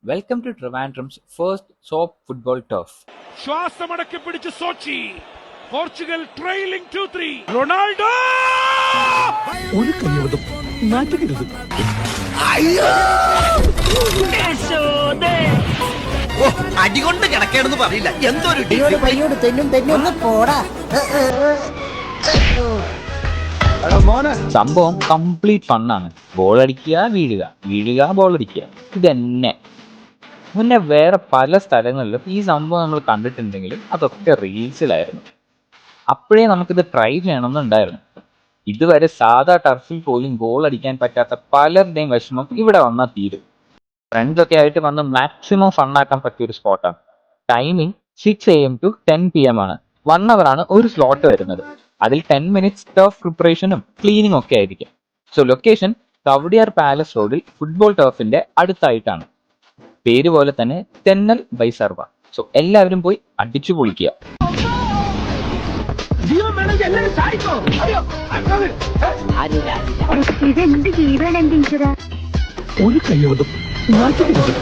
Welcome to Trivandrum's first soap football turf. ശ്വാസമടക്കി പിടിച്ച് Sochi Portugal trailing 2-3 Ronaldo ഒരു കൈവതം നാറ്റുകരുത്. അടികൊണ്ട് കിടക്കേണെന്ന് പറയില്ല. എന്തൊരു പയ്യോട് തെന്നും പോടാ. സംഭവം കംപ്ലീറ്റ് ഫണ്ണാണ്. ബോൾ അടിക്കുക, വീഴുക, ബോൾ അടിക്കുക. ഇതന്നെ മുന്നേ വേറെ പല സ്ഥലങ്ങളിലും ഈ സംഭവം നമ്മൾ കണ്ടിട്ടുണ്ടെങ്കിലും അതൊക്കെ റീൽസിലായിരുന്നു. അപ്പോഴേ നമുക്കിത് ട്രൈ ചെയ്യണമെന്നുണ്ടായിരുന്നു. ഇതുവരെ സാധാ ടർഫിൽ പോലും ഗോൾ അടിക്കാൻ പറ്റാത്ത പലരുടെയും വിഷമം ഇവിടെ വന്നാൽ തീരും. ഫ്രണ്ട്സൊക്കെ ആയിട്ട് വന്ന് മാക്സിമം ഫണ്ണാക്കാൻ പറ്റിയ ഒരു സ്പോട്ടാണ്. ടൈമിംഗ് 6 AM to 10 PM ആണ്. 1 hour ആണ് ഒരു സ്ലോട്ട് വരുന്നത്. അതിൽ 10 minutes ടർഫ് പ്രിപ്പറേഷനും ക്ലീനിങ് ഒക്കെ ആയിരിക്കും. സോ ലൊക്കേഷൻ കവടിയാർ പാലസ് റോഡിൽ ഫുട്ബോൾ ടർഫിന്റെ അടുത്തായിട്ടാണ്. പേര് പോലെ തന്നെ തെന്നൽ ബൈ സർവ. സോ എല്ലാവരും പോയി അടിച്ചു പൊളിക്കുക. ഇതെന്ത് ജീവൻ എന്ത് ഒരു കൈവതം നാറ്റുകരുത്.